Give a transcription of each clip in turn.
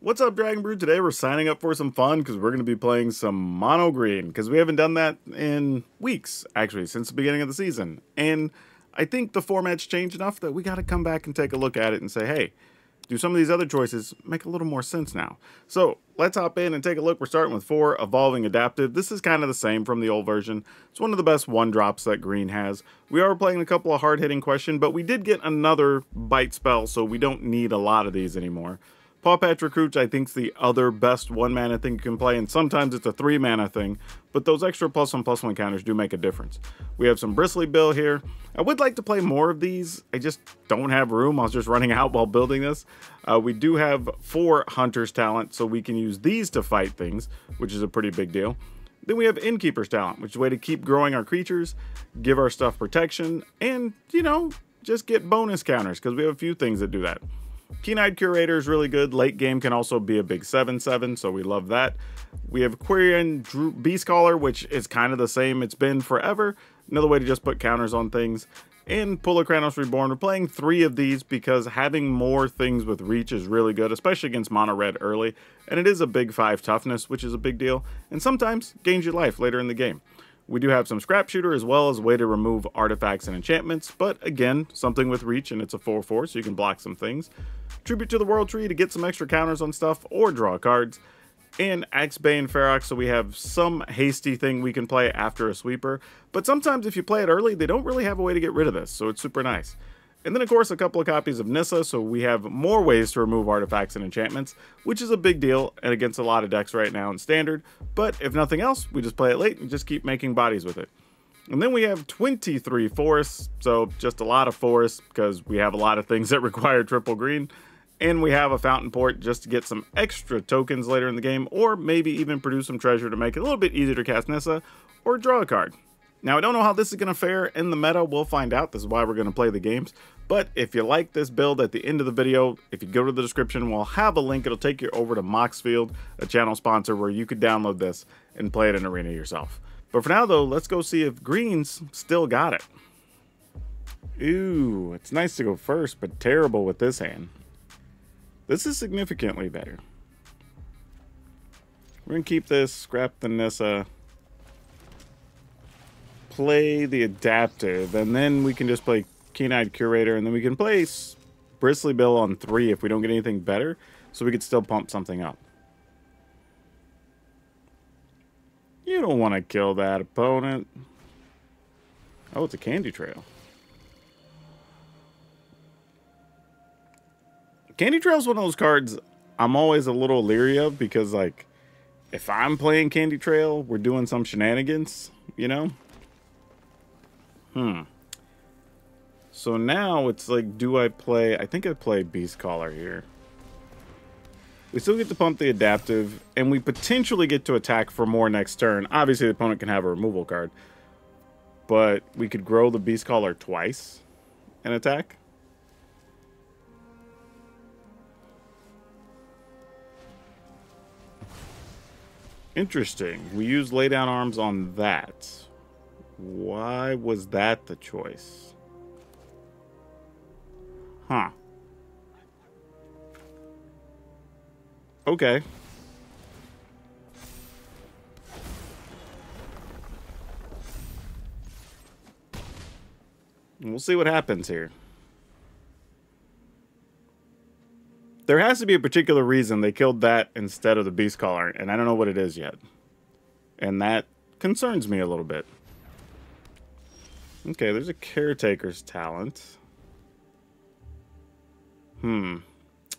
What's up, Dragon Brew? Today we're signing up for some fun because we're going to be playing some mono green because we haven't done that in weeks, actually, since the beginning of the season. And I think the format's changed enough that we got to come back and take a look at it and say, hey, do some of these other choices make a little more sense now? So let's hop in and take a look. We're starting with 4, Evolving Adaptive. This is kind of the same from the old version. It's one of the best 1-drops that green has. We are playing a couple of hard-hitting questions, but we did get another bite spell, so we don't need a lot of these anymore. Paw Patch Recruits, I think, is the other best 1-mana thing you can play, and sometimes it's a 3-mana thing, but those extra +1/+1 counters do make a difference. We have some Bristly Bill here. I would like to play more of these. I just don't have room. I was just running out while building this. We do have 4 Hunter's Talent, so we can use these to fight things, which is a pretty big deal. Then we have Innkeeper's Talent, which is a way to keep growing our creatures, give our stuff protection, and, you know, just get bonus counters, because we have a few things that do that. Keen-Eyed Curator is really good. Late game can also be a big 7/7, so we love that. We have Quirion Beastcaller, which is kind of the same. It's been forever. Another way to just put counters on things. And Pulokranos Reborn. We're playing 3 of these because having more things with reach is really good, especially against mono red early. And it is a big 5 toughness, which is a big deal. And sometimes gains you life later in the game. We do have some Scrap Shooter as well as a way to remove artifacts and enchantments, but again, something with reach, and it's a 4/4, so you can block some things. Tribute to the World Tree to get some extra counters on stuff or draw cards. And Axebane Ferox, so we have some hasty thing we can play after a sweeper. But sometimes if you play it early, they don't really have a way to get rid of this, so it's super nice. And then, of course, a couple of copies of Nissa, so we have more ways to remove artifacts and enchantments, which is a big deal and against a lot of decks right now in Standard. But if nothing else, we just play it late and just keep making bodies with it. And then we have 23 forests, so just a lot of forests because we have a lot of things that require triple green. And we have a Fountain Port just to get some extra tokens later in the game, or maybe even produce some treasure to make it a little bit easier to cast Nissa or draw a card. Now, I don't know how this is going to fare in the meta. We'll find out. This is why we're going to play the games. But if you like this build at the end of the video, if you go to the description, we'll have a link. It'll take you over to Moxfield, a channel sponsor, where you could download this and play it in Arena yourself. But for now, though, let's go see if Green's still got it. Ooh, it's nice to go first, but terrible with this hand. This is significantly better. We're going to keep this, scrap the Nissa, play the Adaptive, and then we can just play Keen-Eyed Curator, and then we can play Bristly Bill on 3 if we don't get anything better, so we could still pump something up. You don't want to kill that opponent. Oh, it's a Candy Trail. Candy Trail is one of those cards I'm always a little leery of because, like, if I'm playing Candy Trail, we're doing some shenanigans, you know? So now it's like, do I play... I think I play Beastcaller here. We still get to pump the Adaptive, and we potentially get to attack for more next turn. Obviously, the opponent can have a removal card. But we could grow the Beastcaller twice and attack. Interesting. We use Lay Down Arms on that. Why was that the choice? Huh. Okay. We'll see what happens here. There has to be a particular reason they killed that instead of the Beastcaller, and I don't know what it is yet. And that concerns me a little bit. Okay, there's a Caretaker's Talent.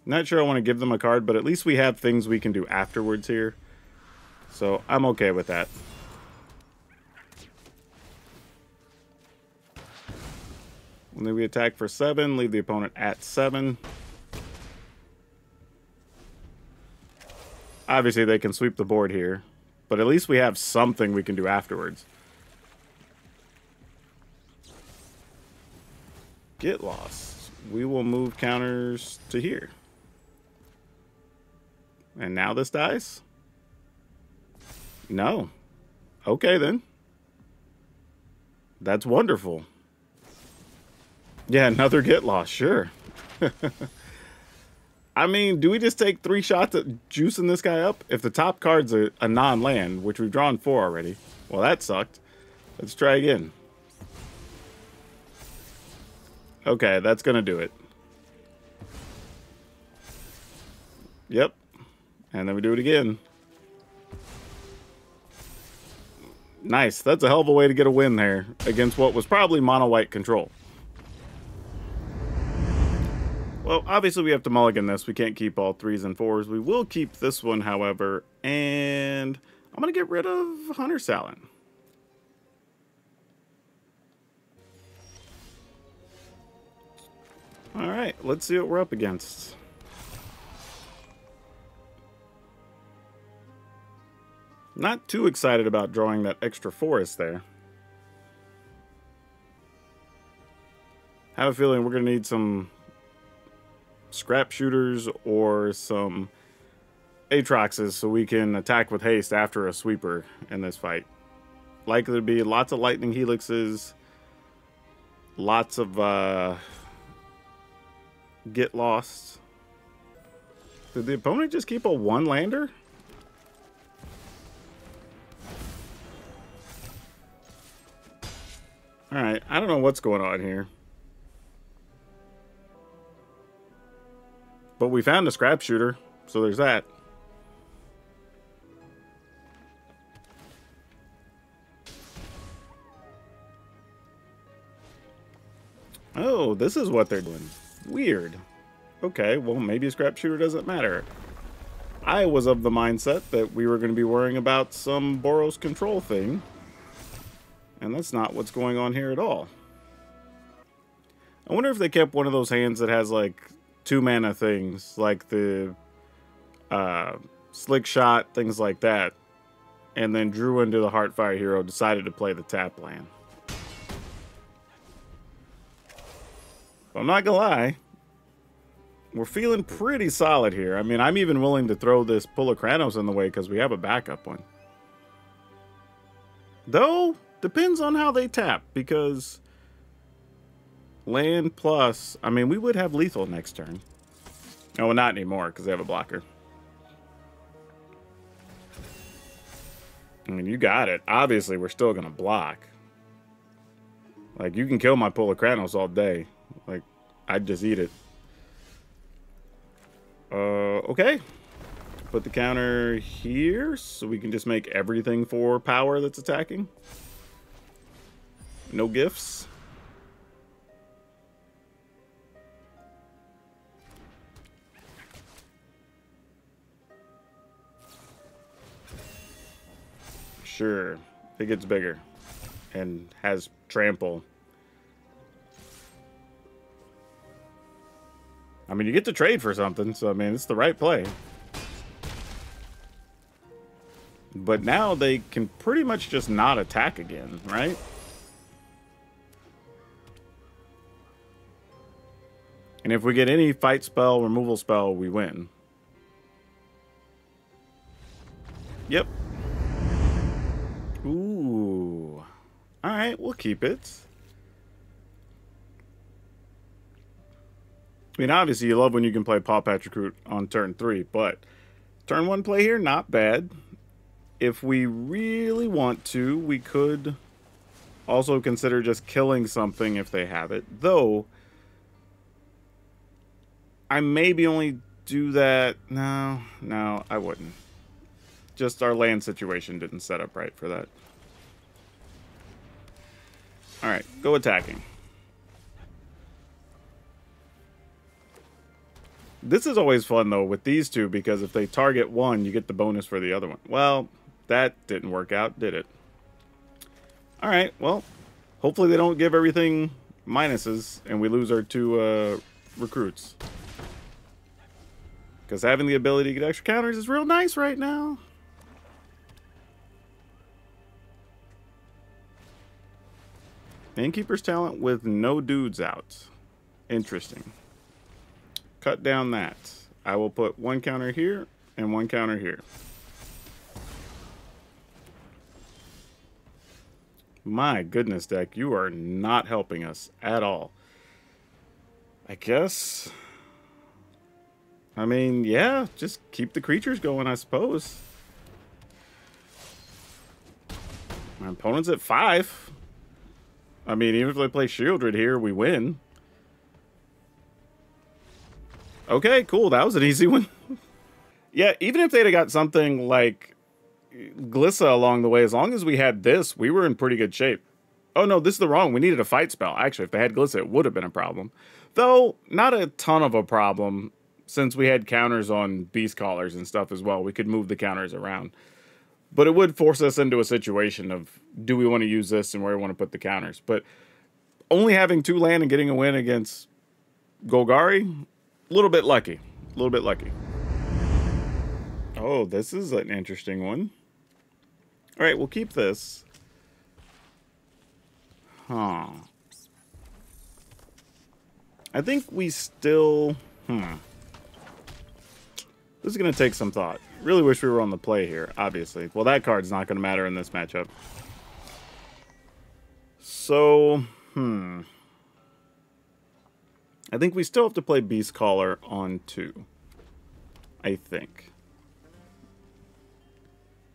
Not sure I want to give them a card, but at least we have things we can do afterwards here. So I'm okay with that. And then we attack for 7, leave the opponent at 7. Obviously, they can sweep the board here, but at least we have something we can do afterwards. Get lost. We will move counters to here. And now this dies? No. Okay, then. That's wonderful. Yeah, another get lost, sure. I mean, do we just take 3 shots at juicing this guy up? If the top card's a non-land, which we've drawn 4 already. Well, that sucked. Let's try again. Okay, that's going to do it. Yep. And then we do it again. Nice. That's a hell of a way to get a win there against what was probably mono-white control. Well, obviously we have to mulligan this. We can't keep all 3s and 4s. We will keep this one, however. And I'm going to get rid of Hunter Salin. Alright, let's see what we're up against. Not too excited about drawing that extra forest there. I have a feeling we're going to need some scrap shooters or some Aatroxes so we can attack with haste after a sweeper in this fight. Likely to be lots of lightning helixes, lots of get lost. Did the opponent just keep a 1-lander? Alright, I don't know what's going on here. But we found a scrap shooter, so there's that. Oh, this is what they're doing. Weird. Okay, well, maybe a scrap shooter doesn't matter. I was of the mindset that we were going to be worrying about some Boros control thing. And that's not what's going on here at all. I wonder if they kept one of those hands that has, like, 2 mana things, like the Slick Shot, things like that, and then drew into the Heartfire Hero, decided to play the tap land. I'm not gonna lie, we're feeling pretty solid here. I mean, I'm even willing to throw this Pulacranos in the way because we have a backup one. Though, depends on how they tap, because land plus, I mean, we would have lethal next turn. Oh, well, not anymore, because they have a blocker. I mean, you got it. Obviously, we're still going to block. Like, you can kill my Pulacranos all day. Like, I'd just eat it. Okay. Put the counter here, so we can just make everything for power that's attacking. No gifts. Sure, it gets bigger and has trample. I mean, you get to trade for something, so I mean, it's the right play. But now they can pretty much just not attack again, right? And if we get any fight spell, removal spell, we win. Yep. Ooh. Alright, we'll keep it. I mean, obviously, you love when you can play Paw Patch Recruit on turn 3, but turn 1 play here, not bad. If we really want to, we could also consider just killing something if they have it. Though, I maybe only do that. No, I wouldn't. Just our land situation didn't set up right for that. Alright, go attacking. This is always fun, though, with these two, because if they target one, you get the bonus for the other one. Well, that didn't work out, did it? Alright, well, hopefully they don't give everything minuses, and we lose our 2 recruits. Because having the ability to get extra counters is real nice right now. Innkeeper's Talent with no dudes out. Interesting. Cut down that. I will put 1 counter here and 1 counter here. My goodness, deck, you are not helping us at all. I guess I mean, yeah, just keep the creatures going, I suppose. My opponent's at 5. I mean, even if they play Shieldred here, we win. Okay, cool. That was an easy one. Yeah, even if they'd have got something like Glissa along the way, as long as we had this, we were in pretty good shape. Oh, no, this is the wrong. We needed a fight spell. Actually, if they had Glissa, it would have been a problem. Though, not a ton of a problem, since we had counters on Beast Callers and stuff as well. We could move the counters around. But it would force us into a situation of, do we want to use this and where we want to put the counters? But only having 2 land and getting a win against Golgari, a little bit lucky. A little bit lucky. Oh, this is an interesting one. All right, we'll keep this. Huh. I think we still... This is going to take some thought. Really wish we were on the play here, obviously. Well, that card's not going to matter in this matchup. So, I think we still have to play Beast Caller on 2. I think.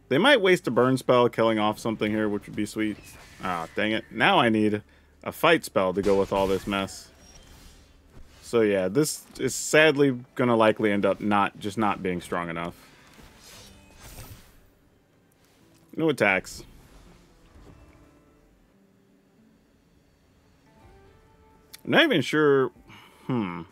They might waste a burn spell killing off something here, which would be sweet. Ah, dang it. Now I need a fight spell to go with all this mess. So yeah, this is sadly going to likely end up just not being strong enough. No attacks. I'm not even sure... Unless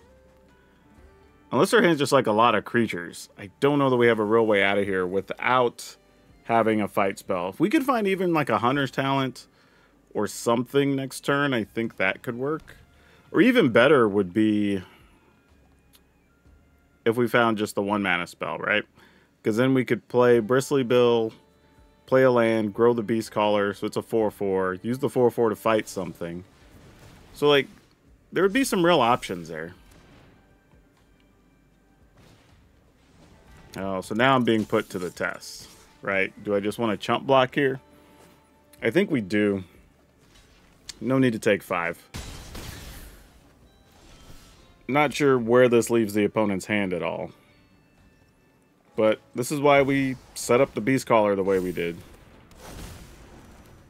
our hand's just like a lot of creatures. I don't know that we have a real way out of here without having a fight spell. If we could find even like a Hunter's Talent or something next turn, I think that could work. Or even better would be if we found just the 1 mana spell, right? Because then we could play Bristly Bill, play a land, grow the Beast Caller, so it's a 4/4. Use the 4/4 to fight something. So, like, there would be some real options there. Oh, so now I'm being put to the test, right? Do I just want to chump block here? I think we do. No need to take 5. Not sure where this leaves the opponent's hand at all. But this is why we set up the Beast Caller the way we did.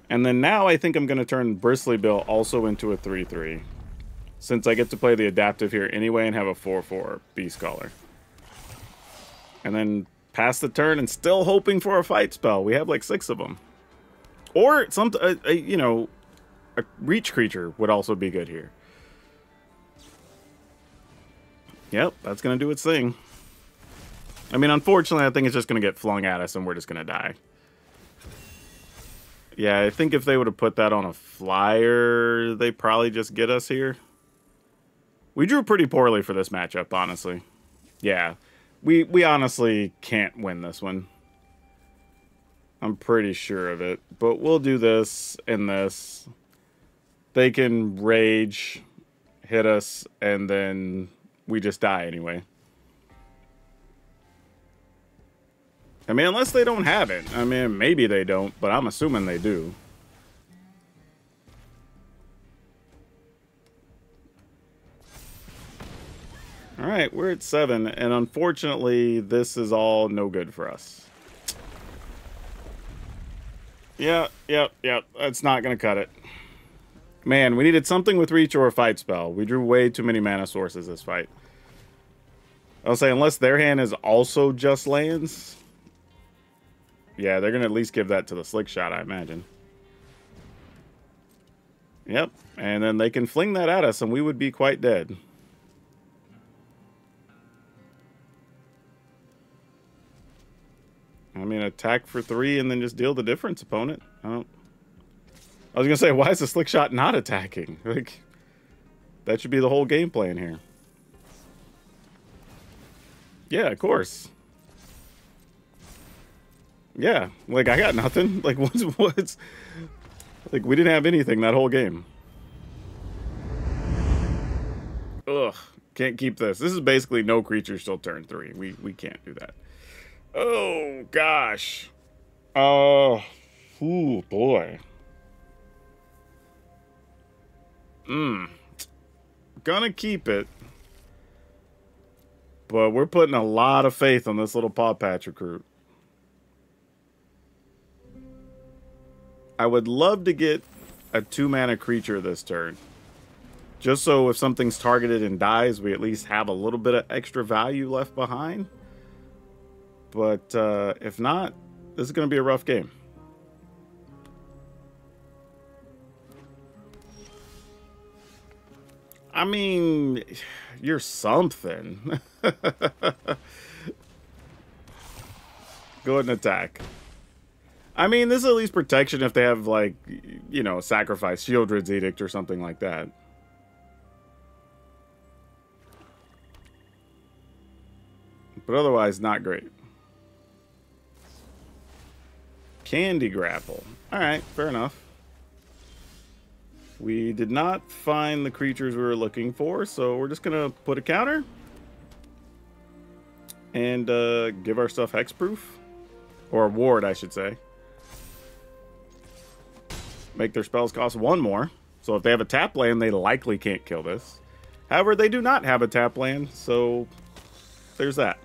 And then now I think I'm going to turn Bristly Bill also into a 3/3. Since I get to play the adaptive here anyway and have a 4/4 Beast Caller. And then pass the turn and still hoping for a fight spell. We have like 6 of them. Or some, you know, a reach creature would also be good here. Yep, that's going to do its thing. I mean, unfortunately, I think it's just going to get flung at us and we're just going to die. Yeah, I think if they would have put that on a flyer, they probably just get us here. We drew pretty poorly for this matchup, honestly. Yeah, we honestly can't win this one. I'm pretty sure of it. But we'll do this and this. They can rage, hit us, and then we just die anyway. I mean, unless they don't have it. I mean, maybe they don't, but I'm assuming they do. Alright, we're at 7, and unfortunately, this is all no good for us. Yep. That's not going to cut it. Man, we needed something with reach or a fight spell. We drew way too many mana sources this fight. I'll say, unless their hand is also just lands... Yeah, they're going to at least give that to the Slick Shot, I imagine. Yep, and then they can fling that at us, and we would be quite dead. I mean, attack for 3 and then just deal the difference, opponent. I was going to say, why is the Slick Shot not attacking? Like, that should be the whole game plan here. Yeah, of course. Yeah, like, I got nothing. Like, what's... Like, we didn't have anything that whole game. Ugh, can't keep this. This is basically no creatures till turn 3. We can't do that. Oh, gosh. Oh, ooh, boy. Gonna keep it. But we're putting a lot of faith on this little Paw Patch recruit. I would love to get a 2-mana creature this turn. Just so if something's targeted and dies, we at least have a little bit of extra value left behind. But if not, this is going to be a rough game. I mean, you're something. Go ahead and attack. I mean, this is at least protection if they have, like, you know, sacrifice, Shieldred's Edict or something like that. But otherwise, not great. Candy Grapple. Alright, fair enough. We did not find the creatures we were looking for, so we're just going to put a counter. And give our stuff hexproof. Or ward, I should say. Make their spells cost 1 more. So if they have a tap land, they likely can't kill this. However, they do not have a tap land, so there's that.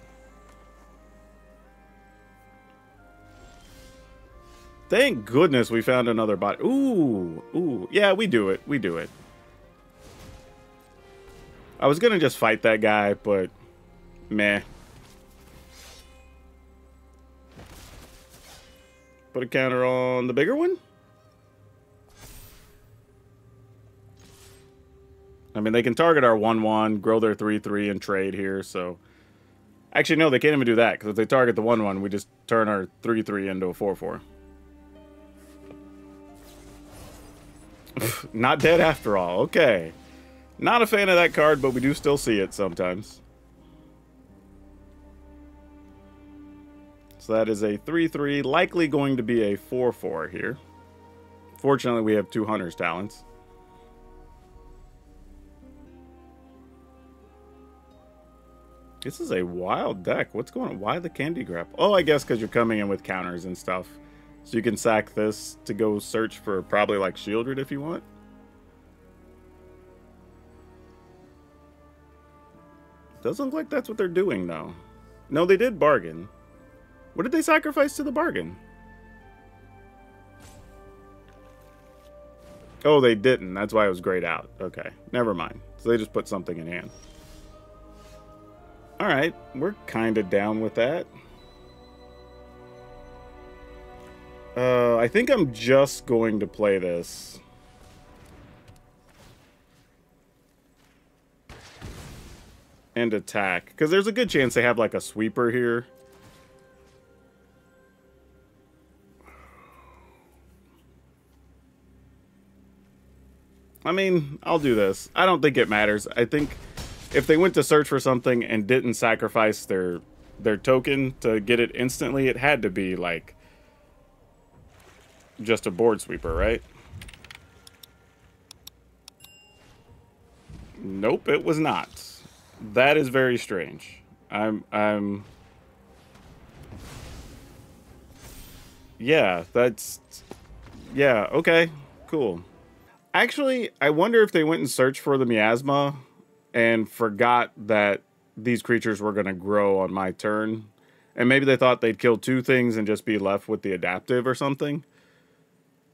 Thank goodness we found another bot. Ooh, ooh. Yeah, we do it. We do it. I was going to just fight that guy, but meh. Put a counter on the bigger one? I mean, they can target our 1/1, grow their 3/3, and trade here, so... Actually, no, they can't even do that, because if they target the 1/1, we just turn our 3/3 into a 4/4. Not dead after all. Okay. Not a fan of that card, but we do still see it sometimes. So that is a 3/3, likely going to be a 4/4 here. Fortunately, we have 2 Hunter's Talents. This is a wild deck. What's going on? Why the Candy Grapple? Oh, I guess because you're coming in with counters and stuff. So you can sack this to go search for probably like Shieldred if you want. Doesn't look like that's what they're doing, though. No, they did bargain. What did they sacrifice to the bargain? Oh, they didn't. That's why it was grayed out. Okay, never mind. So they just put something in hand. Alright, we're kind of down with that. I think I'm just going to play this. And attack. Because there's a good chance they have like a sweeper here. I mean, I'll do this. I don't think it matters. I think if they went to search for something and didn't sacrifice their token to get it instantly, it had to be like just a board sweeper, right? Nope, it was not. That is very strange. Yeah, that's... Yeah, okay, cool. Actually, I wonder if they went and searched for the miasma and forgot that these creatures were going to grow on my turn. And maybe they thought they'd kill 2 things and just be left with the adaptive or something.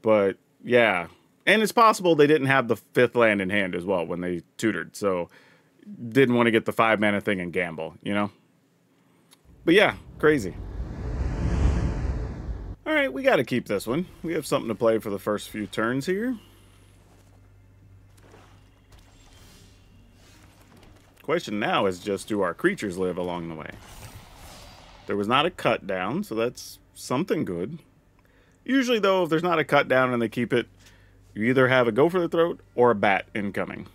But, yeah. And it's possible they didn't have the 5th land in hand as well when they tutored. So, didn't want to get the 5-mana thing and gamble, you know? But yeah, crazy. Alright, we got to keep this one. We have something to play for the first few turns here. Question now is just, do our creatures live along the way? There was not a cut down, so that's something good. Usually, though, if there's not a cut down and they keep it, you either have a go for the throat or a bat incoming.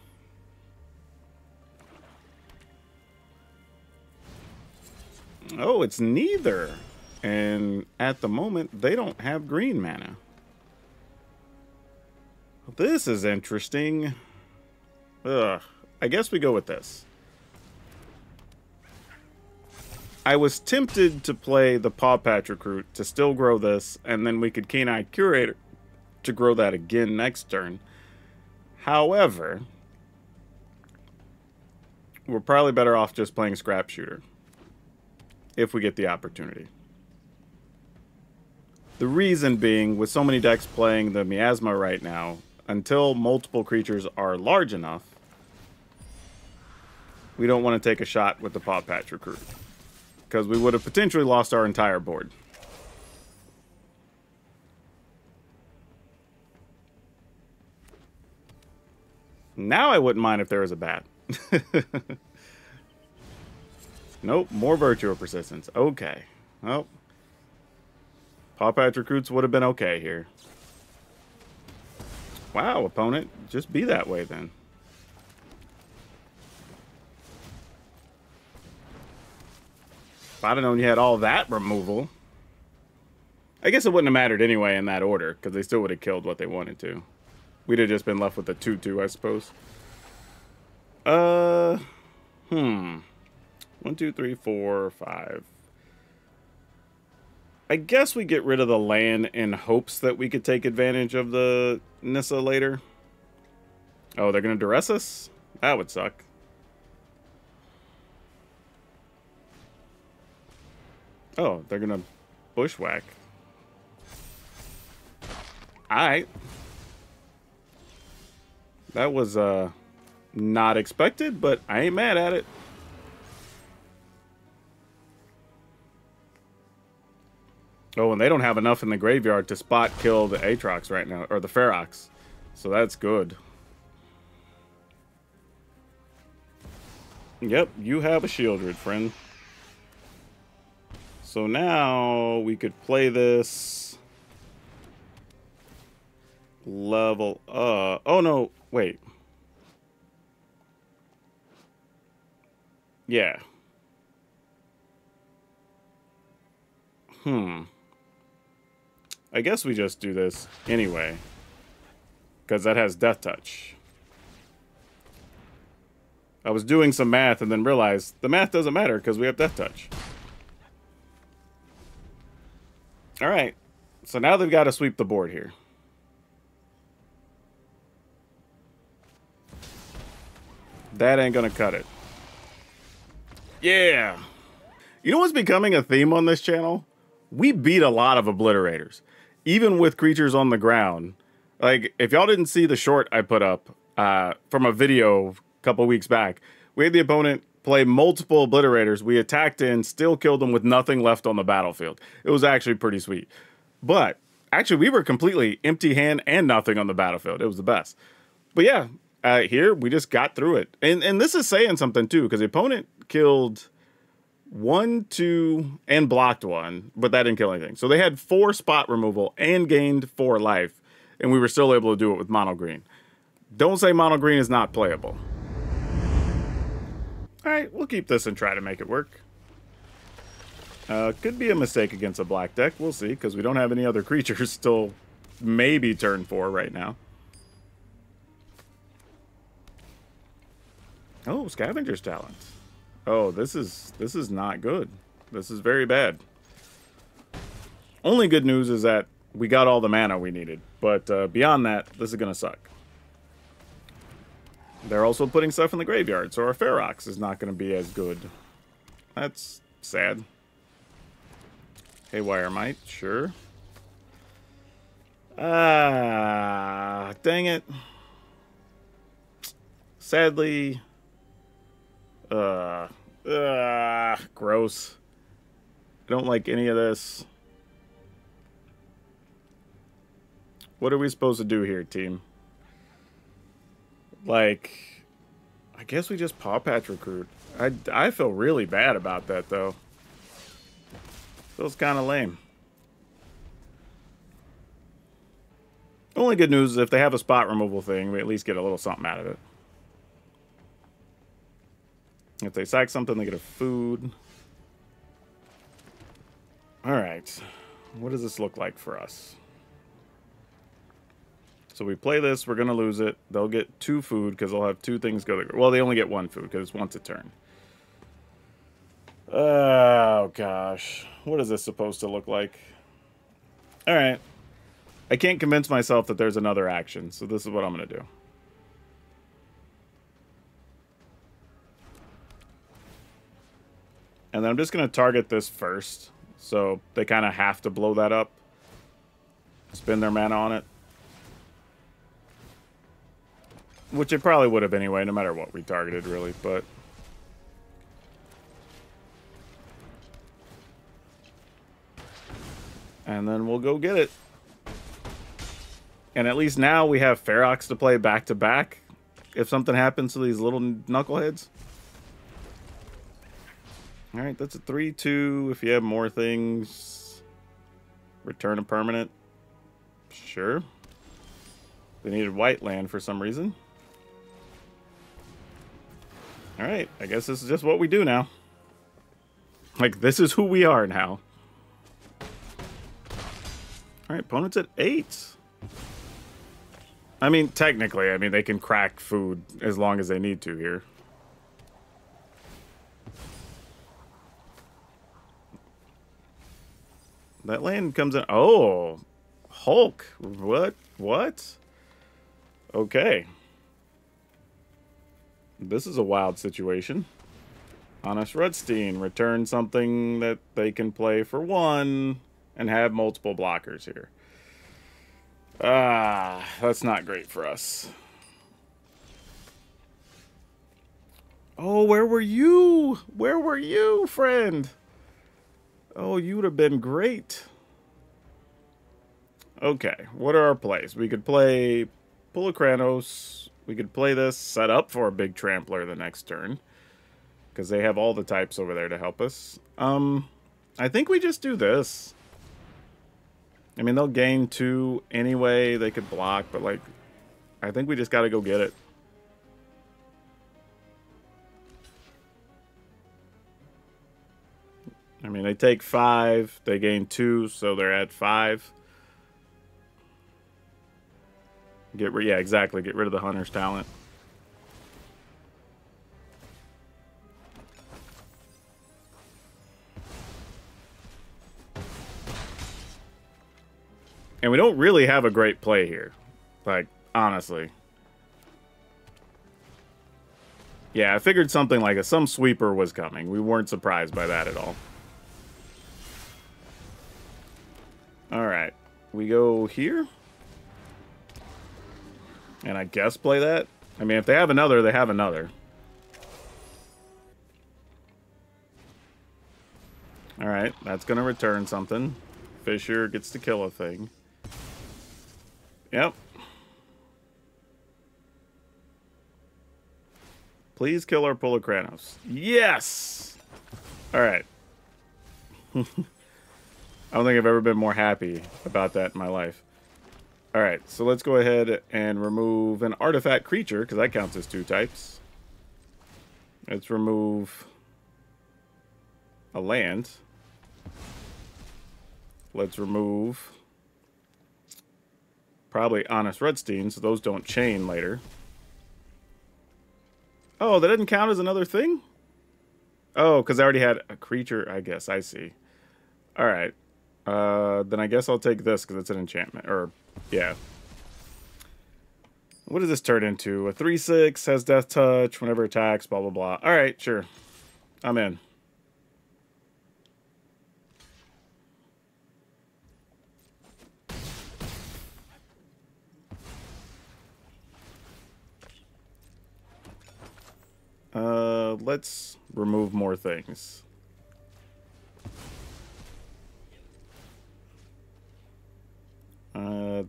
Oh, it's neither. And at the moment, they don't have green mana. This is interesting. Ugh. I guess we go with this. I was tempted to play the Paw Patch Recruit to still grow this, and then we could Keen-Eye Curator to grow that again next turn. However, we're probably better off just playing Scrap Shooter if we get the opportunity. The reason being, with so many decks playing the Miasma right now, until multiple creatures are large enough, we don't want to take a shot with the Paw Patch Recruit, because we would have potentially lost our entire board. Now I wouldn't mind if there was a bat. Nope, more Virtual Persistence. Okay. Well, Paw Patch Recruits would have been okay here. Wow, opponent. Just be that way then. If I'd have known you had all that removal. I guess it wouldn't have mattered anyway in that order, because they still would have killed what they wanted to. We'd have just been left with a 2-2, I suppose. 1, 2, 3, 4, 5. I guess we get rid of the land in hopes that we could take advantage of the Nissa later. Oh, they're going to duress us? That would suck. Oh, they're going to bushwhack. Alright. That was not expected, but I ain't mad at it. Oh, and they don't have enough in the graveyard to spot kill the Aatrox right now, or the Ferox. So that's good. Yep, you have a Shieldred, friend. So now we could play this level oh no, wait. Yeah. I guess we just do this anyway, because that has Death Touch. I was doing some math and then realized the math doesn't matter because we have Death Touch. Alright, so now they've got to sweep the board here. That ain't gonna cut it. Yeah! You know what's becoming a theme on this channel? We beat a lot of obliterators, even with creatures on the ground. Like, if y'all didn't see the short I put up from a video a couple weeks back, we had the opponent play multiple obliterators. We attacked in, still killed them with nothing left on the battlefield. It was actually pretty sweet. But, actually, we were completely empty hand and nothing on the battlefield. It was the best. But yeah, here, we just got through it. And this is saying something, too, because the opponent killed 1, 2, and blocked 1, but that didn't kill anything. So they had 4 spot removal and gained 4 life, and we were still able to do it with mono green. Don't say mono green is not playable. Alright, we'll keep this and try to make it work. Could be a mistake against a black deck. We'll see, because we don't have any other creatures till maybe turn 4 right now. Oh, Scavenger's Talent. Oh, this is not good. This is very bad. Only good news is that we got all the mana we needed. But beyond that, this is going to suck. They're also putting stuff in the graveyard, so our Ferox is not going to be as good. That's sad. Haywire Might, sure. Ah, dang it. Sadly... gross. I don't like any of this. What are we supposed to do here, team? Like, I guess we just Paw Patch Recruit. I feel really bad about that, though. Feels kind of lame. Only good news is if they have a spot removal thing, we at least get a little something out of it. If they sack something, they get a food. Alright. What does this look like for us? So we play this, we're going to lose it. They'll get 2 food because they'll have 2 things go to... Well, they only get 1 food because it's once a turn. Oh, gosh. What is this supposed to look like? Alright. I can't convince myself that there's another action, so this is what I'm going to do. And then I'm just going to target this first. So they kind of have to blow that up. Spend their mana on it. Which it probably would have anyway, no matter what we targeted, really. But and then we'll go get it. And at least now we have Ferox to play back-to-back if something happens to these little knuckleheads. Alright, that's a 3-2. If you have more things, return a permanent. Sure. They needed white land for some reason. Alright, I guess this is just what we do now. Like, this is who we are now. Alright, opponent's at 8. I mean, technically, they can crack food as long as they need to here. That land comes in. Oh, Hulk. What? What? Okay. This is a wild situation. Honest Rudstein. Return something that they can play for 1 and have multiple blockers here. Ah, that's not great for us. Oh, where were you? Where were you, friend? Oh, you would have been great. Okay, what are our plays? We could play Pulokranos. We could play this, set up for a big Trampler the next turn. Because they have all the types over there to help us. I think we just do this. I mean, they'll gain 2 anyway. They could block, but, like, I think we just got to go get it. I mean, they take 5. They gain 2, so they're at 5. Yeah, exactly. Get rid of the Hunter's talent. And we don't really have a great play here. Like, honestly. Yeah, I figured something like some sweeper was coming. We weren't surprised by that at all. Alright. We go here. And I guess play that. I mean, if they have another, they have another. Alright, that's going to return something. Fisher gets to kill a thing. Yep. Please kill our Pulokranos. Yes! Alright. I don't think I've ever been more happy about that in my life. Alright, so let's go ahead and remove an artifact creature, because that counts as 2 types. Let's remove a land. Let's remove probably Honest Rudstein, so those don't chain later. Oh, that doesn't count as another thing? Oh, because I already had a creature, I guess. I see. Alright. Then I guess I'll take this because it's an enchantment. Or, yeah. What does this turn into? A 3/6, has Death Touch, whenever attacks, blah, blah, blah. Alright, sure. I'm in. Let's remove more things.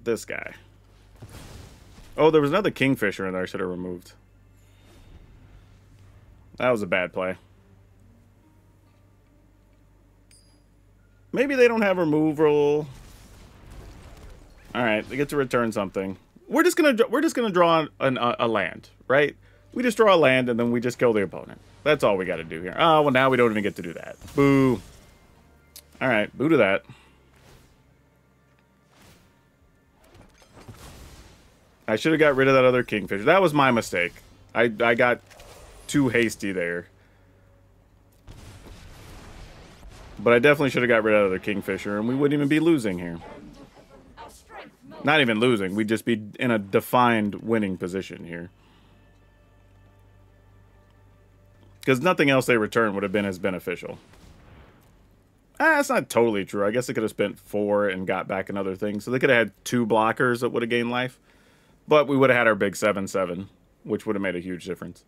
This guy. Oh, there was another Kingfisher in there I should have removed. That was a bad play. Maybe they don't have removal. All right, they get to return something. We're just gonna draw a land, right? We just draw a land and then we just kill the opponent. That's all we got to do here. Oh well, now we don't even get to do that. Boo. All right, boo to that. I should have got rid of that other Kingfisher. That was my mistake. I got too hasty there. But I definitely should have got rid of the other Kingfisher, and we wouldn't even be losing here. Not even losing. We'd just be in a defined winning position here. Because nothing else they return would have been as beneficial. That's not totally true. I guess they could have spent 4 and got back another thing. So they could have had 2 blockers that would have gained life. But we would have had our big 7/7, which would have made a huge difference.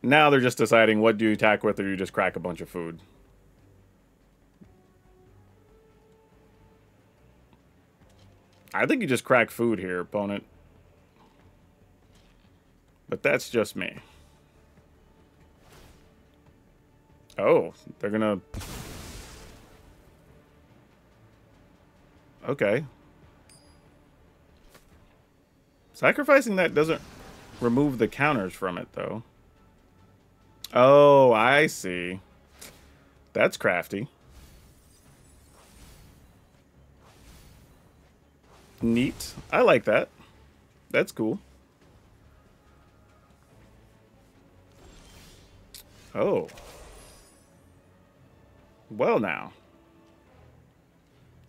Now they're just deciding what do you attack with, or you just crack a bunch of food. I think you just crack food here, opponent. But that's just me. Oh, they're gonna... Okay. Sacrificing that doesn't remove the counters from it, though. Oh, I see. That's crafty. Neat. I like that. That's cool. Oh. Well, now.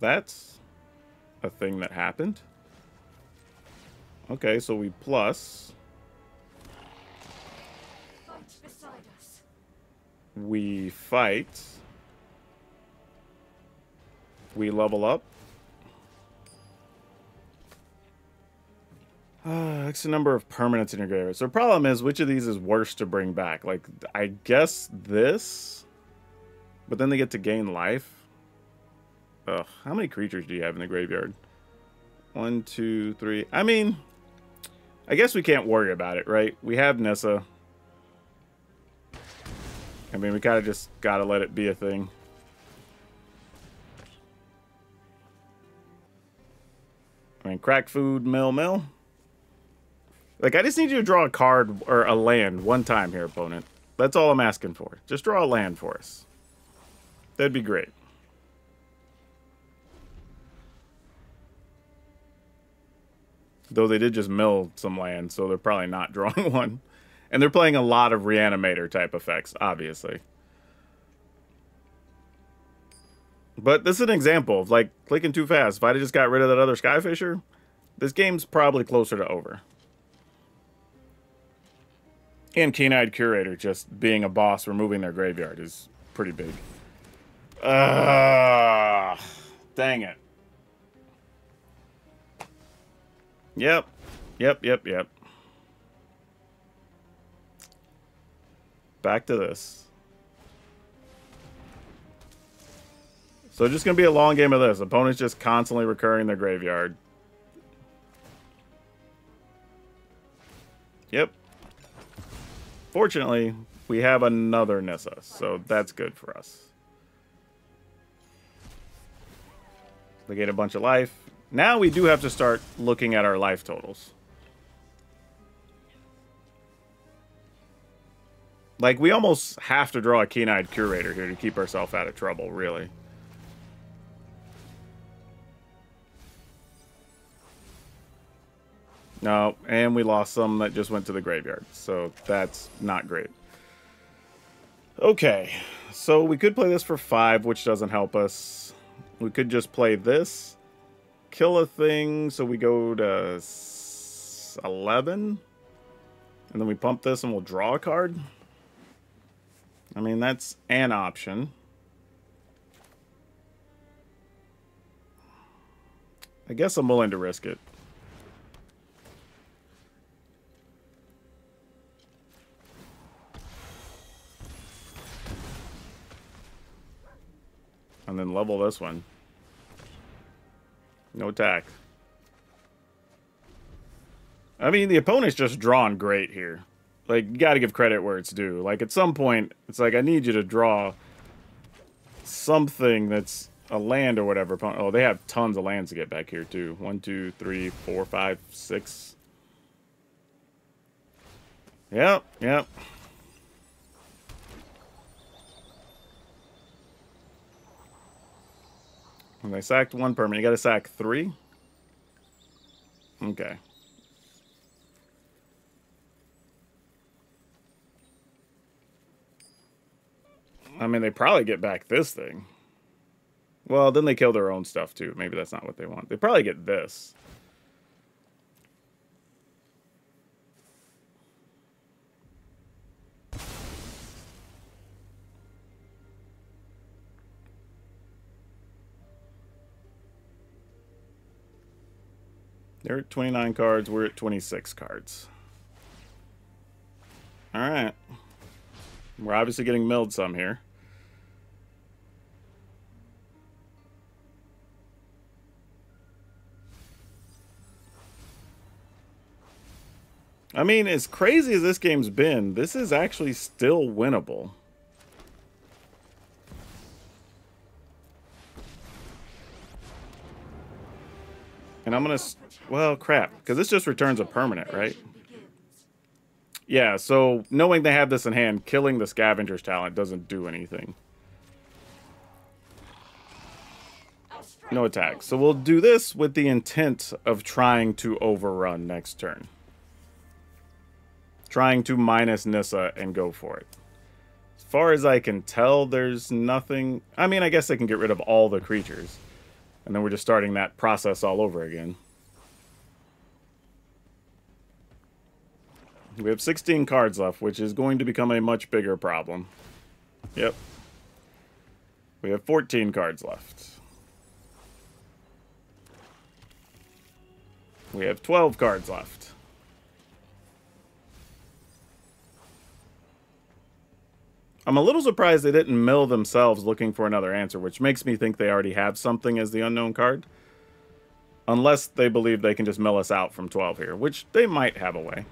That's a thing that happened. Okay, so we plus. Fight beside us. We fight. We level up. X the number of permanents in your graveyard. So the problem is, which of these is worse to bring back? Like, I guess this, but then they get to gain life. Ugh, how many creatures do you have in the graveyard? 1, 2, 3. I mean, I guess we can't worry about it, right? We have Nissa. I mean, we kind of just gotta let it be a thing. I mean, crack food, mill. Like, I just need you to draw a card or a land one time here, opponent. That's all I'm asking for. Just draw a land for us. That'd be great. Though they did just mill some land, so they're probably not drawing one. And they're playing a lot of Reanimator type effects, obviously. But this is an example of, like, clicking too fast. If I just got rid of that other Skyfisher, this game's probably closer to over. And Keen-Eyed Curator just being a boss removing their graveyard is pretty big. Dang it. Yep. Back to this. So just going to be a long game of this. Opponents just constantly recurring their graveyard. Yep. Fortunately, we have another Nissa, so that's good for us. They get a bunch of life. Now we do have to start looking at our life totals. Like, we almost have to draw a Keen-Eyed Curator here to keep ourselves out of trouble, really. No, and we lost some that just went to the graveyard, so that's not great. Okay, so we could play this for 5, which doesn't help us. We could just play this, kill a thing, so we go to 11, and then we pump this and we'll draw a card. I mean, that's an option. I guess I'm willing to risk it. And then level this one. No attack. I mean, the opponent's just drawn great here. Like, you gotta give credit where it's due. Like, at some point, it's like, I need you to draw something that's a land or whatever. Oh, they have tons of lands to get back here, too. 1, 2, 3, 4, 5, 6. Yep. And they sacked 1 permanent. You gotta sack 3? Okay. I mean, they probably get back this thing. Well, then they kill their own stuff, too. Maybe that's not what they want. They probably get this. They're at 29 cards. We're at 26 cards. All right. We're obviously getting milled some here. I mean, as crazy as this game's been, this is actually still winnable. And I'm going to... Well, crap. Because this just returns a permanent, right? Yeah, so knowing they have this in hand, killing the Scavenger's Talent doesn't do anything. No attack. So we'll do this with the intent of trying to overrun next turn. Trying to minus Nissa and go for it. As far as I can tell, there's nothing... I mean, I guess they can get rid of all the creatures. And then we're just starting that process all over again. We have 16 cards left, which is going to become a much bigger problem. Yep. We have 14 cards left. We have 12 cards left. I'm a little surprised they didn't mill themselves looking for another answer, which makes me think they already have something as the unknown card. Unless they believe they can just mill us out from 12 here, which they might have a way.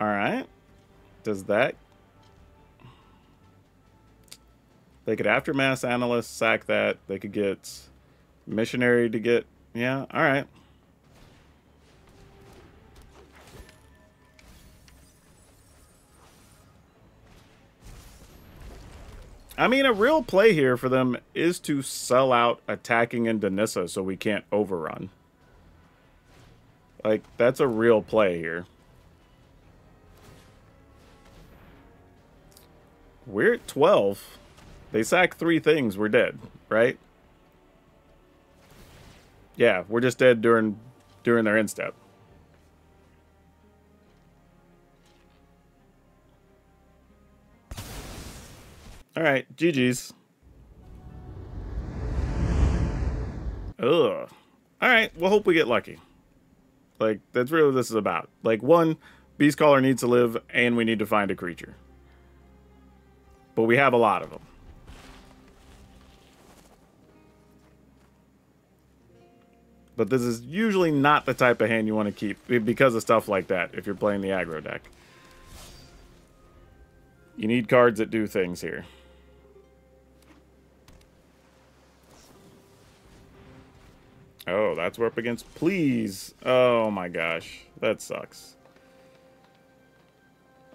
Alright. Does that... They could Aftermath Analyst, sack that. They could get Missionary to get... Yeah, alright. I mean, a real play here for them is to sell out attacking into Nissa so we can't overrun. Like, that's a real play here. We're at 12. They sack 3 things, we're dead, right? Yeah, we're just dead during their end step. Alright, GG's. Ugh. Alright, we'll hope we get lucky. Like, that's really what this is about. Like, one, Beastcaller needs to live, and we need to find a creature. But we have a lot of them. But this is usually not the type of hand you want to keep because of stuff like that if you're playing the aggro deck. You need cards that do things here. Oh, that's we're up against. Please. Oh my gosh. That sucks.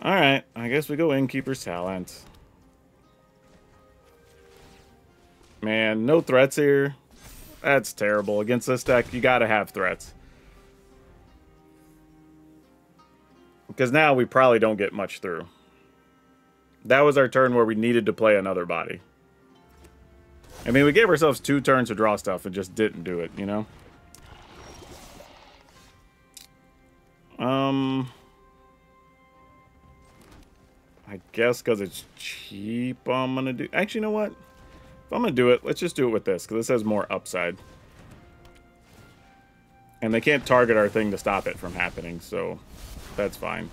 Alright, I guess we go Innkeeper's Talent. Man, no threats here. That's terrible. Against this deck, you gotta have threats. Because now we probably don't get much through. That was our turn where we needed to play another body. I mean, we gave ourselves 2 turns to draw stuff and just didn't do it, you know? I guess because it's cheap, I'm going to do... Actually, you know what? If I'm going to do it, let's just do it with this, because this has more upside. And they can't target our thing to stop it from happening, so that's fine.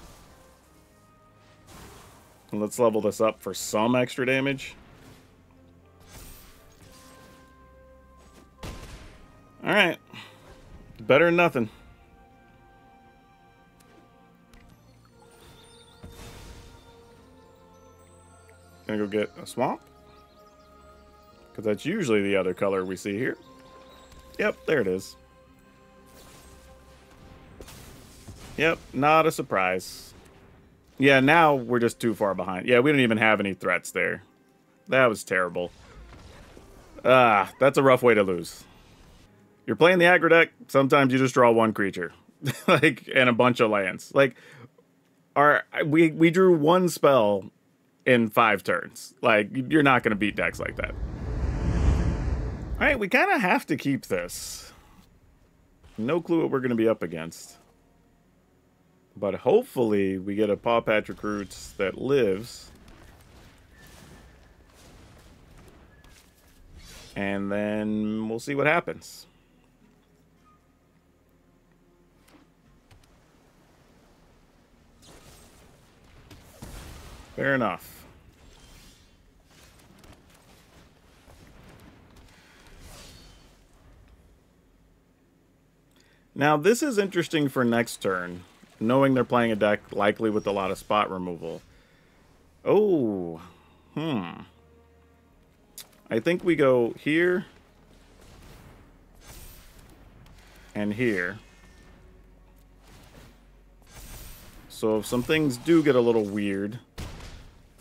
And let's level this up for some extra damage. Alright. Better than nothing. Gonna go get a swamp. Because that's usually the other color we see here. Yep, there it is. Yep, not a surprise. Yeah, now we're just too far behind. Yeah, we don't even have any threats there. That was terrible. That's a rough way to lose. You're playing the aggro deck, sometimes you just draw 1 creature. Like, and a bunch of lands. Like, we drew 1 spell in 5 turns. Like, you're not going to beat decks like that. Alright, we kind of have to keep this. No clue what we're going to be up against. But hopefully we get a Paw Patch Recruits that lives. And then we'll see what happens. Fair enough. Now, this is interesting for next turn, knowing they're playing a deck likely with a lot of spot removal. Oh, I think we go here and here. So if some things do get a little weird,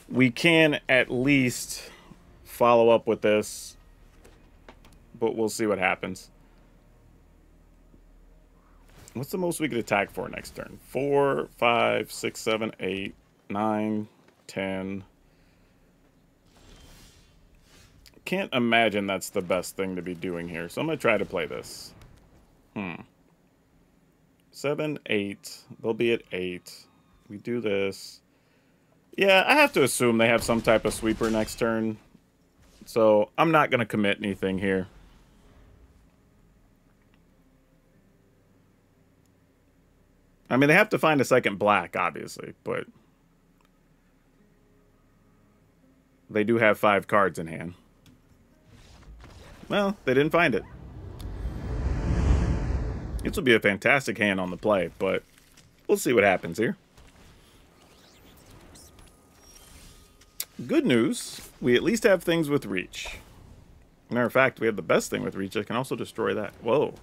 we can at least follow up with this, but we'll see what happens. What's the most we could attack for next turn? 4, 5, 6, 7, 8, 9, 10. Can't imagine that's the best thing to be doing here, so I'm going to try to play this. 7, 8. They'll be at 8. We do this. Yeah, I have to assume they have some type of sweeper next turn, so I'm not going to commit anything here. I mean, they have to find a second black, obviously, but they do have 5 cards in hand. Well, they didn't find it. This will be a fantastic hand on the play, but we'll see what happens here. Good news, we at least have things with reach. Matter of fact, we have the best thing with reach. I can also destroy that. Whoa.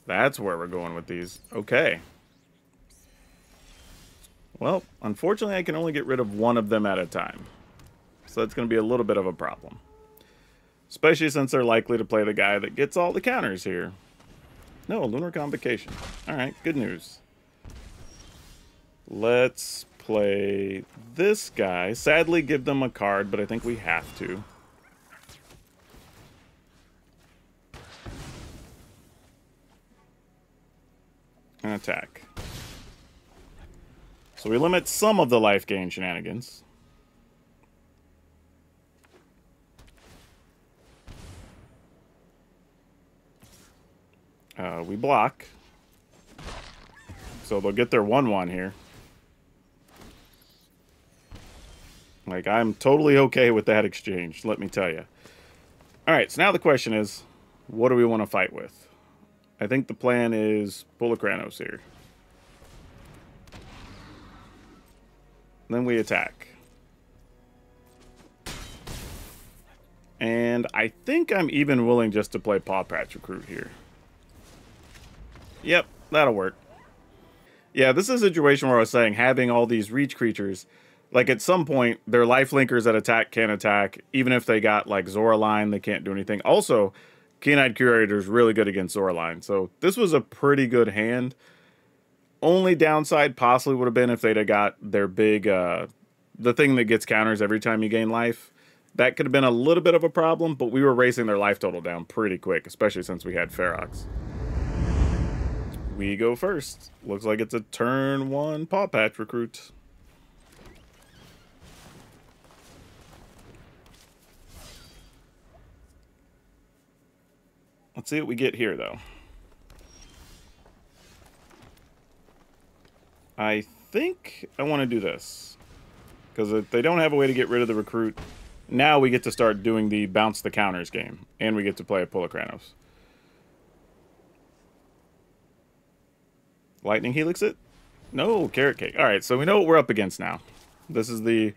That's where we're going with these. Okay. Well, unfortunately, I can only get rid of one of them at a time. So that's going to be a little bit of a problem. Especially since they're likely to play the guy that gets all the counters here. No, Lunar Convocation. Alright, good news. Let's play this guy. Sadly, give them a card, but I think we have to. And attack. So we limit some of the life gain shenanigans. We block. So they'll get their 1/1 here. Like, I'm totally okay with that exchange, let me tell you. Alright, so now the question is, what do we want to fight with? I think the plan is pull a Kranos here. Then we attack. And I think I'm even willing just to play Paw Patch Recruit here. Yep, that'll work. Yeah, this is a situation where I was saying having all these reach creatures, like at some point, their lifelinkers that attack can't attack. Even if they got like Zoraline, they can't do anything. Also, Keen-Eyed Curator is really good against Zoraline. So this was a pretty good hand. Only downside possibly would have been if they'd have got their big, the thing that gets counters every time you gain life. That could have been a little bit of a problem, but we were racing their life total down pretty quick, especially since we had Ferox. We go first. Looks like it's a turn 1 Paw Patch Recruit. Let's see what we get here, though. I think I want to do this. Because if they don't have a way to get rid of the recruit, now we get to start doing the bounce the counters game. And we get to play a Pull a Kranos. Lightning Helix it? No, Carrot Cake. Alright, so we know what we're up against now. This is the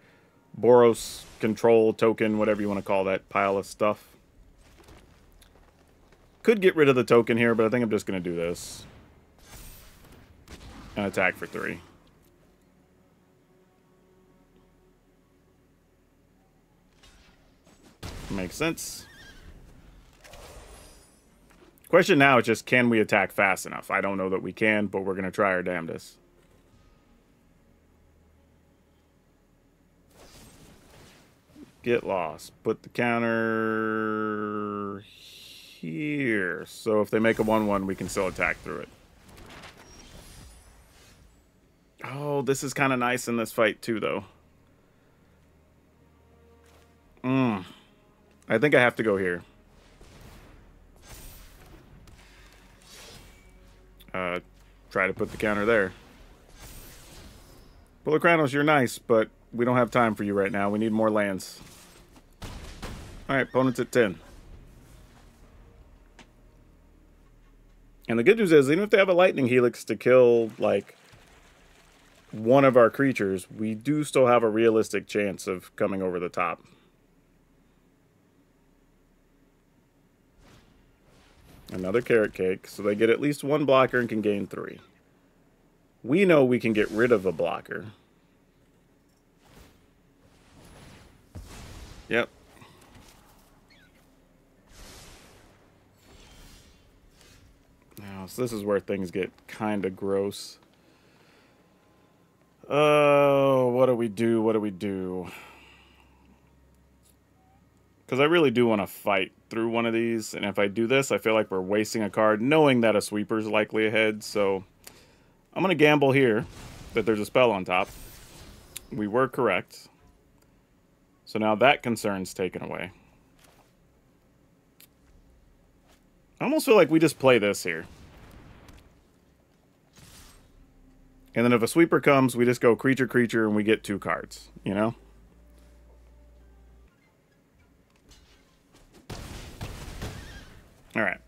Boros Control token, whatever you want to call that pile of stuff. Could get rid of the token here, but I think I'm just going to do this. And attack for 3. Makes sense. Question now is just, can we attack fast enough? I don't know that we can, but we're going to try our damnedest. Get lost. Put the counter here. So if they make a 1/1, we can still attack through it. Oh, this is kind of nice in this fight too, though. I think I have to go here. Try to put the counter there. Pull a Kranos, you're nice, but We don't have time for you right now. We need more lands. Alright, opponent's at 10. And the good news is, even if they have a Lightning Helix to kill, like, one of our creatures, we do still have a realistic chance of coming over the top. Another Carrot Cake, so they get at least one blocker and can gain 3. We know we can get rid of a blocker. Yep. Now, so this is where things get kind of gross. Oh, what do we do? What do we do? Because I really do want to fight through one of these, and if I do this, I feel like we're wasting a card, knowing that a sweeper's likely ahead, so I'm going to gamble here that there's a spell on top. We were correct. So now that concern's taken away. I almost feel like we just play this here. And then if a sweeper comes, we just go creature, creature, and we get 2 cards, you know? Alright.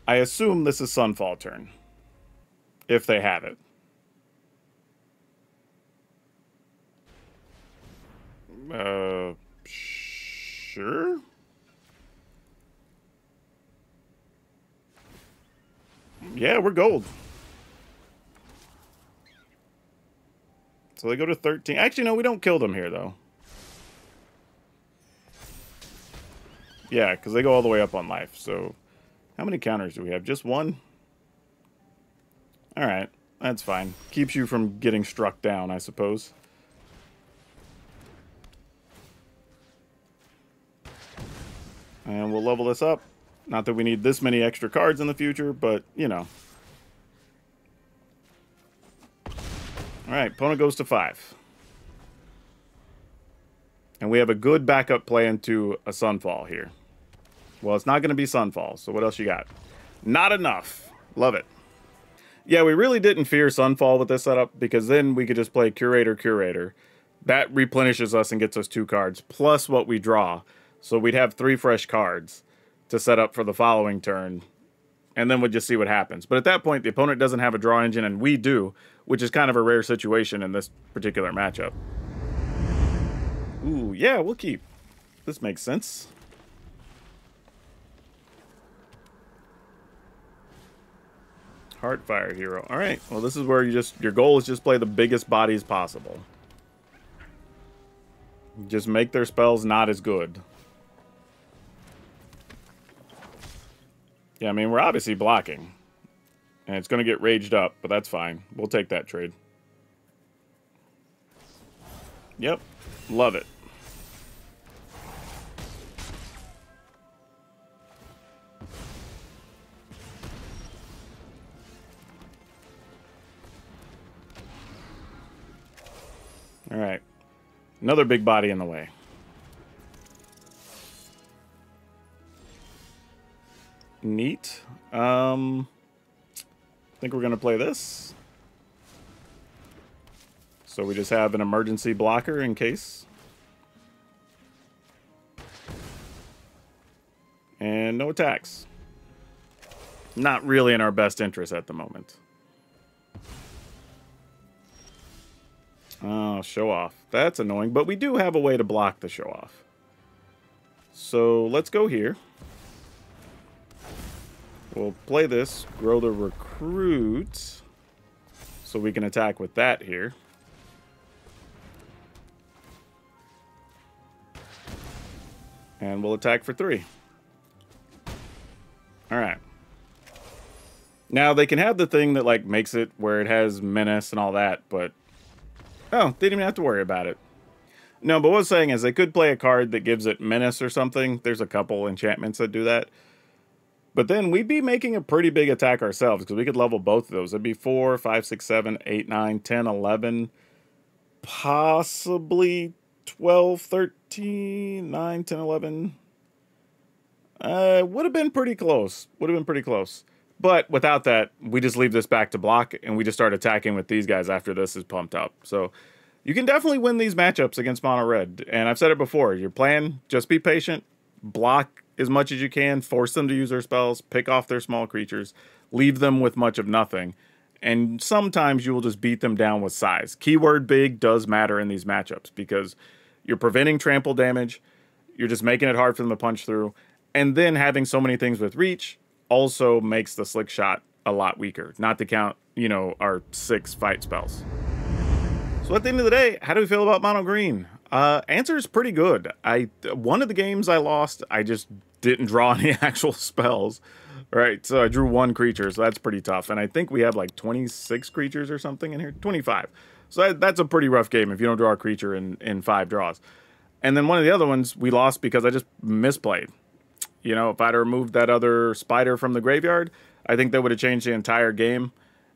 I assume this is Sunfall turn. If they have it. Sure? Yeah, we're gold. So they go to 13. Actually, no, we don't kill them here, though. Yeah, because they go all the way up on life. So how many counters do we have? Just 1? Alright, that's fine. Keeps you from getting struck down, I suppose. And we'll level this up. Not that we need this many extra cards in the future, but, you know. Alright, opponent goes to 5. And we have a good backup plan to a Sunfall here. Well, it's not going to be Sunfall, so what else you got? Not enough. Love it. Yeah, we really didn't fear Sunfall with this setup, because then we could just play Curator, Curator. That replenishes us and gets us 2 cards, plus what we draw. So we'd have 3 fresh cards to set up for the following turn, and then we'll just see what happens. But at that point, the opponent doesn't have a draw engine, and we do, which is kind of a rare situation in this particular matchup. Ooh, yeah, we'll keep. This makes sense. Heartfire Hero. Alright, well this is where your goal is just play the biggest bodies possible. Just make their spells not as good. Yeah, I mean, we're obviously blocking. And it's going to get raged up, but that's fine. We'll take that trade. Yep, love it. Alright. Another big body in the way. Neat. I think we're going to play this. So we just have an emergency blocker in case. And no attacks. Not really in our best interest at the moment. Oh, show off. That's annoying, but we do have a way to block the show off. So let's go here. We'll play this, grow the recruit, so we can attack with that here. And we'll attack for 3. Alright. Now, they can have the thing that, like, makes it where it has menace and all that, but... Oh, they didn't even have to worry about it. No, but what I was saying is they could play a card that gives it menace or something. There's a couple enchantments that do that. But then we'd be making a pretty big attack ourselves, because we could level both of those. It'd be 4, 5, 6, 7, 8, 9, 10, 11, possibly 12, 13, 9, 10, 11. Would have been pretty close. Would have been pretty close. But without that, we just leave this back to block, and we just start attacking with these guys after this is pumped up. So you can definitely win these matchups against mono red. And I've said it before, your plan, just be patient, block as much as you can, force them to use their spells, pick off their small creatures, leave them with much of nothing. And sometimes you will just beat them down with size. Keyword big does matter in these matchups because you're preventing trample damage, you're just making it hard for them to punch through, and then having so many things with reach also makes the slick shot a lot weaker, not to count, you know, our 6 fight spells. So at the end of the day, how do we feel about mono green? Answer is pretty good. One of the games I lost, I just didn't draw any actual spells. Right, so I drew 1 creature, so that's pretty tough. And I think we have like 26 creatures or something in here, 25. So that's a pretty rough game if you don't draw a creature in 5 draws. And then one of the other ones we lost because I just misplayed. You know, if I'd removed that other spider from the graveyard, I think that would have changed the entire game.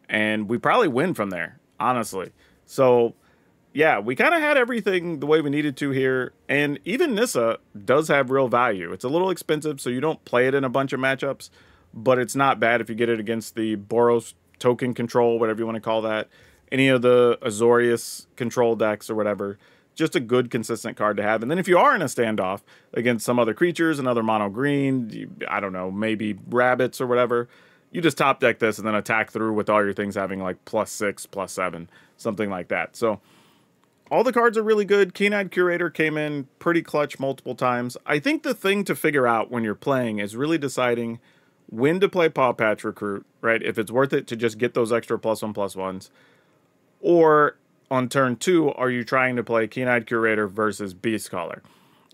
And we probably win from there, honestly. So, yeah, we kind of had everything the way we needed to here. And even Nissa does have real value. It's a little expensive, so you don't play it in a bunch of matchups. But it's not bad if you get it against the Boros token control, whatever you want to call that. Any of the Azorius control decks or whatever. Just a good, consistent card to have. And then if you are in a standoff against some other creatures, another mono green, I don't know, maybe rabbits or whatever, you just top deck this and then attack through with all your things having like +6, +7, something like that. So all the cards are really good. Keen-Eyed Curator came in pretty clutch multiple times. I think the thing to figure out when you're playing is really deciding when to play Paw Patch Recruit, right? If it's worth it to just get those extra +1/+1s. Or on turn 2, are you trying to play Keen-Eyed Curator versus Beast Caller?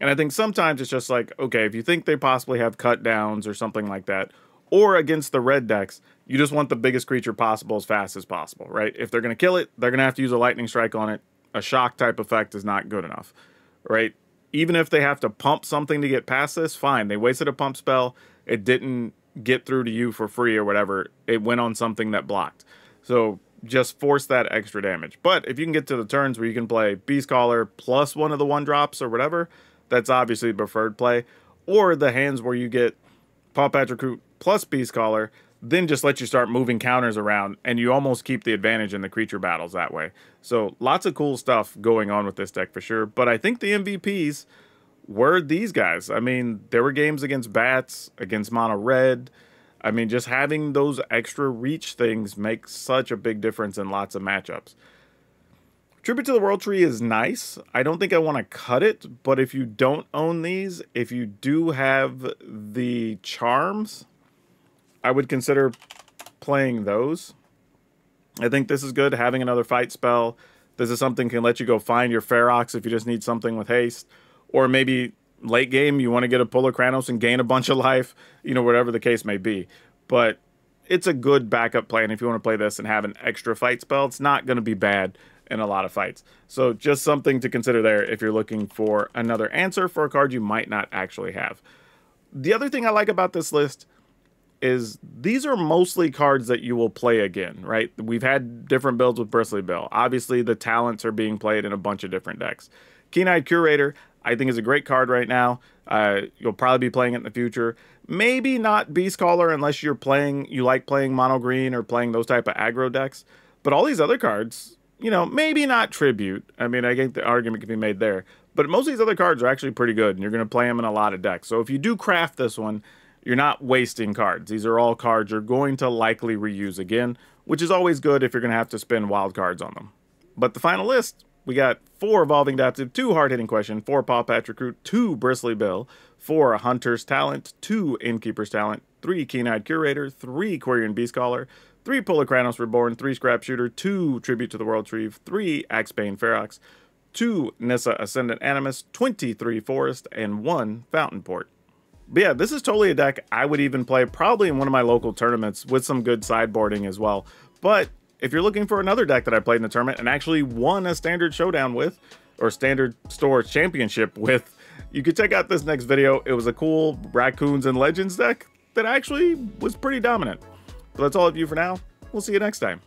And I think sometimes it's just like, okay, if you think they possibly have cut downs or something like that, or against the red decks, you just want the biggest creature possible as fast as possible, right? If they're going to kill it, they're going to have to use a lightning strike on it. A shock type effect is not good enough, right? Even if they have to pump something to get past this, fine. They wasted a pump spell. It didn't get through to you for free or whatever. It went on something that blocked. So just force that extra damage. But if you can get to the turns where you can play Beast Caller plus one of the 1-drops or whatever, that's obviously the preferred play. Or the hands where you get Paw Patch Recruit plus Beast Caller, then just let you start moving counters around, and you almost keep the advantage in the creature battles that way. So lots of cool stuff going on with this deck for sure. But I think the MVPs were these guys. I mean, there were games against Bats, against Mono Red. I mean, just having those extra reach things makes such a big difference in lots of matchups. Tribute to the World Tree is nice. I don't think I want to cut it, but if you don't own these, if you do have the charms, I would consider playing those. I think this is good, having another fight spell. This is something that can let you go find your Ferox if you just need something with haste. Or maybe late game, you want to get a Polar Kranos and gain a bunch of life, you know, whatever the case may be. But it's a good backup plan if you want to play this and have an extra fight spell. It's not going to be bad in a lot of fights. So just something to consider there if you're looking for another answer for a card you might not actually have. The other thing I like about this list is these are mostly cards that you will play again, right? We've had different builds with Bristly Bill. Obviously, the talents are being played in a bunch of different decks. Keen-Eyed Curator, I think, is a great card right now. You'll probably be playing it in the future. Maybe not Beast Caller unless you like playing Mono Green or playing those type of aggro decks. But all these other cards, you know, maybe not Tribute. I mean, I think the argument can be made there. But most of these other cards are actually pretty good, and you're going to play them in a lot of decks. So if you do craft this one, you're not wasting cards. These are all cards you're going to likely reuse again, which is always good if you're going to have to spend wild cards on them. But the final list, we got 4 Evolving Adaptive, 2 Hard-Hitting Question, 4 Paw Patch Recruit, 2 Bristly Bill, 4 Hunter's Talent, 2 Innkeeper's Talent, 3 Keen-Eyed Curator, 3 Quirion Beast Caller, 3 Polar Kranos Reborn, 3 Scrap Shooter, 2 Tribute to the World Tree, 3 Axebane Ferox, 2 Nissa Ascendant Animus, 23 Forest, and 1 Fountain Port. But yeah, this is totally a deck I would even play probably in one of my local tournaments with some good sideboarding as well. But if you're looking for another deck that I played in the tournament and actually won a Standard Showdown with, or Standard Store Championship with, you could check out this next video. It was a cool Raccoons and Legends deck that actually was pretty dominant. So that's all of you for now. We'll see you next time.